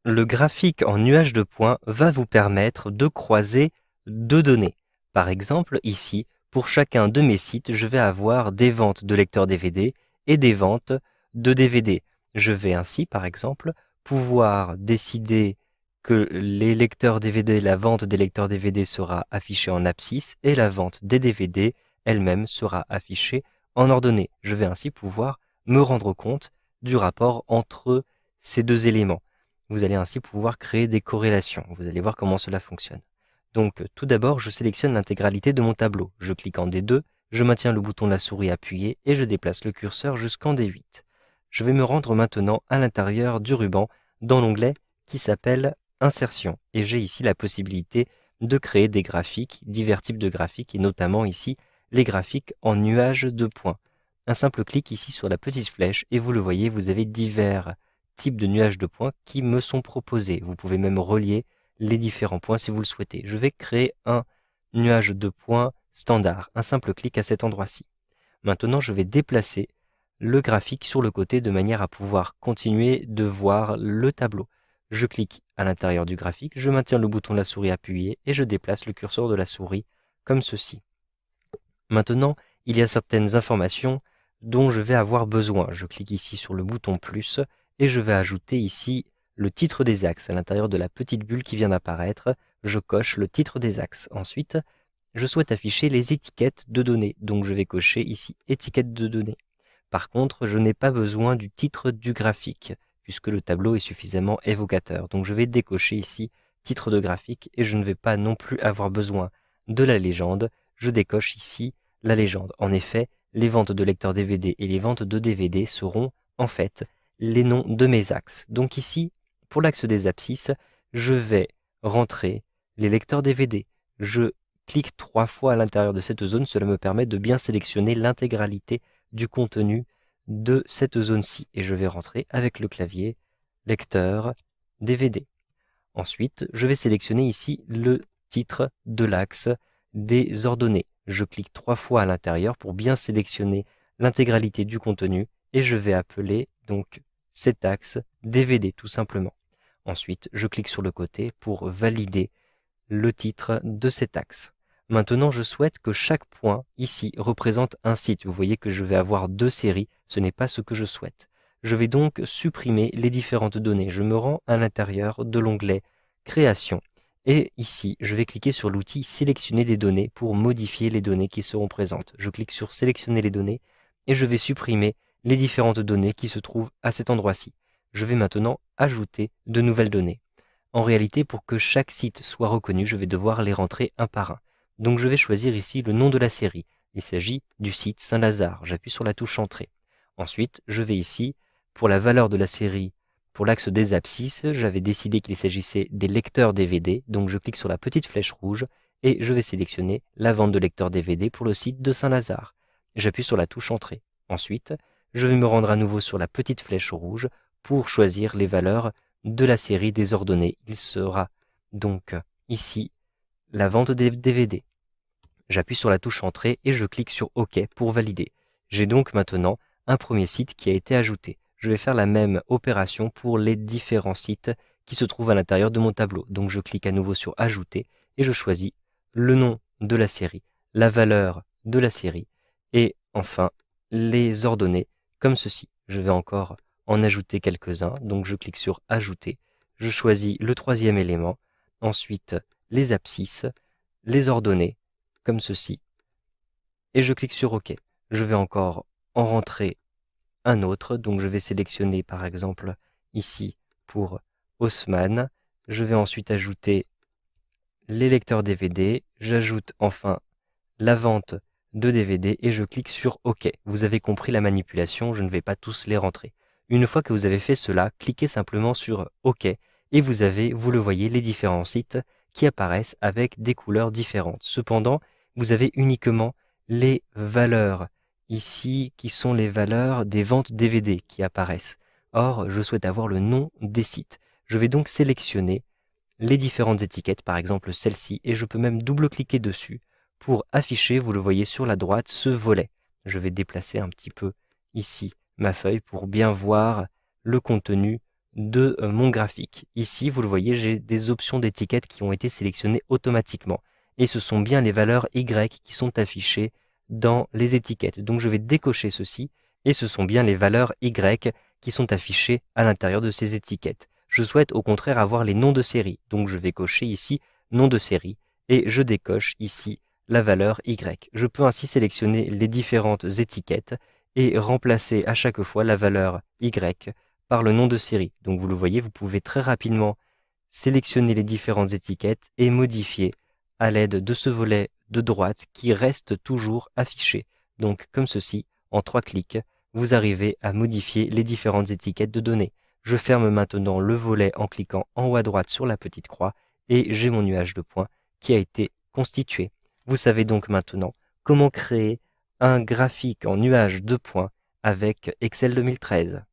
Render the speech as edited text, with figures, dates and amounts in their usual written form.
Le graphique en nuage de points va vous permettre de croiser deux données. Par exemple, ici, pour chacun de mes sites, je vais avoir des ventes de lecteurs DVD et des ventes de DVD. Je vais ainsi, par exemple, pouvoir décider que les lecteurs DVD, la vente des lecteurs DVD sera affichée en abscisse et la vente des DVD elle-même sera affichée en ordonnée. Je vais ainsi pouvoir me rendre compte du rapport entre ces deux éléments. Vous allez ainsi pouvoir créer des corrélations. Vous allez voir comment cela fonctionne. Donc, tout d'abord, je sélectionne l'intégralité de mon tableau. Je clique en D2, je maintiens le bouton de la souris appuyé et je déplace le curseur jusqu'en D8. Je vais me rendre maintenant à l'intérieur du ruban dans l'onglet qui s'appelle Insertion. Et j'ai ici la possibilité de créer des graphiques, divers types de graphiques, et notamment ici les graphiques en nuage de points. Un simple clic ici sur la petite flèche et vous le voyez, vous avez divers types de nuages de points qui me sont proposés. Vous pouvez même relier les différents points si vous le souhaitez. Je vais créer un nuage de points standard, un simple clic à cet endroit-ci. Maintenant, je vais déplacer le graphique sur le côté de manière à pouvoir continuer de voir le tableau. Je clique à l'intérieur du graphique, je maintiens le bouton de la souris appuyé et je déplace le curseur de la souris comme ceci. Maintenant, il y a certaines informations dont je vais avoir besoin. Je clique ici sur le bouton plus et je vais ajouter ici le titre des axes. À l'intérieur de la petite bulle qui vient d'apparaître, je coche le titre des axes. Ensuite, je souhaite afficher les étiquettes de données, donc je vais cocher ici étiquette de données. Par contre, je n'ai pas besoin du titre du graphique, puisque le tableau est suffisamment évocateur. Donc je vais décocher ici titre de graphique et je ne vais pas non plus avoir besoin de la légende. Je décoche ici la légende. En effet, les ventes de lecteurs DVD et les ventes de DVD seront en fait les noms de mes axes. Donc ici, pour l'axe des abscisses, je vais rentrer les lecteurs DVD. Je clique 3 fois à l'intérieur de cette zone, cela me permet de bien sélectionner l'intégralité du contenu de cette zone-ci. Et je vais rentrer avec le clavier lecteur DVD. Ensuite, je vais sélectionner ici le titre de l'axe des ordonnées. Je clique 3 fois à l'intérieur pour bien sélectionner l'intégralité du contenu et je vais appeler donc cet axe DVD tout simplement. Ensuite, je clique sur le côté pour valider le titre de cet axe. Maintenant, je souhaite que chaque point ici représente un site. Vous voyez que je vais avoir deux séries, ce n'est pas ce que je souhaite. Je vais donc supprimer les différentes données. Je me rends à l'intérieur de l'onglet Création. Et ici, je vais cliquer sur l'outil Sélectionner des données pour modifier les données qui seront présentes. Je clique sur Sélectionner les données et je vais supprimer les différentes données qui se trouvent à cet endroit-ci. Je vais maintenant ajouter de nouvelles données. En réalité, pour que chaque site soit reconnu, je vais devoir les rentrer un par un. Donc je vais choisir ici le nom de la série. Il s'agit du site Saint-Lazare. J'appuie sur la touche Entrée. Ensuite, je vais ici, pour la valeur de la série, pour l'axe des abscisses, j'avais décidé qu'il s'agissait des lecteurs DVD, donc je clique sur la petite flèche rouge et je vais sélectionner la vente de lecteurs DVD pour le site de Saint-Lazare. J'appuie sur la touche Entrée. Ensuite, je vais me rendre à nouveau sur la petite flèche rouge pour choisir les valeurs de la série des ordonnées. Il sera donc ici la vente des DVD. J'appuie sur la touche Entrée et je clique sur OK pour valider. J'ai donc maintenant un premier site qui a été ajouté. Je vais faire la même opération pour les différents sites qui se trouvent à l'intérieur de mon tableau. Donc je clique à nouveau sur Ajouter et je choisis le nom de la série, la valeur de la série et enfin les ordonnées comme ceci. Je vais encore en ajouter quelques-uns. Donc je clique sur Ajouter. Je choisis le troisième élément. Ensuite, les abscisses, les ordonnées, comme ceci. Et je clique sur OK. Je vais encore en rentrer un autre. Donc je vais sélectionner par exemple ici pour Haussmann. Je vais ensuite ajouter les lecteurs DVD. J'ajoute enfin la vente de DVD et je clique sur OK. Vous avez compris la manipulation, je ne vais pas tous les rentrer. Une fois que vous avez fait cela, cliquez simplement sur OK et vous le voyez, les différents sites qui apparaissent avec des couleurs différentes. Cependant, vous avez uniquement les valeurs ici qui sont les valeurs des ventes DVD qui apparaissent. Or, je souhaite avoir le nom des sites. Je vais donc sélectionner les différentes étiquettes, par exemple celle-ci, et je peux même double-cliquer dessus pour afficher, vous le voyez sur la droite, ce volet. Je vais déplacer un petit peu ici ma feuille pour bien voir le contenu de mon graphique. Ici, vous le voyez, j'ai des options d'étiquettes qui ont été sélectionnées automatiquement. Et ce sont bien les valeurs Y qui sont affichées dans les étiquettes. Donc je vais décocher ceci, et ce sont bien les valeurs Y qui sont affichées à l'intérieur de ces étiquettes. Je souhaite au contraire avoir les noms de série, donc je vais cocher ici nom de série, et je décoche ici la valeur Y. Je peux ainsi sélectionner les différentes étiquettes et remplacer à chaque fois la valeur Y par le nom de série. Donc vous le voyez, vous pouvez très rapidement sélectionner les différentes étiquettes et modifier à l'aide de ce volet de droite qui reste toujours affiché. Donc comme ceci, en 3 clics, vous arrivez à modifier les différentes étiquettes de données. Je ferme maintenant le volet en cliquant en haut à droite sur la petite croix et j'ai mon nuage de points qui a été constitué. Vous savez donc maintenant comment créer un graphique en nuage de points avec Excel 2013.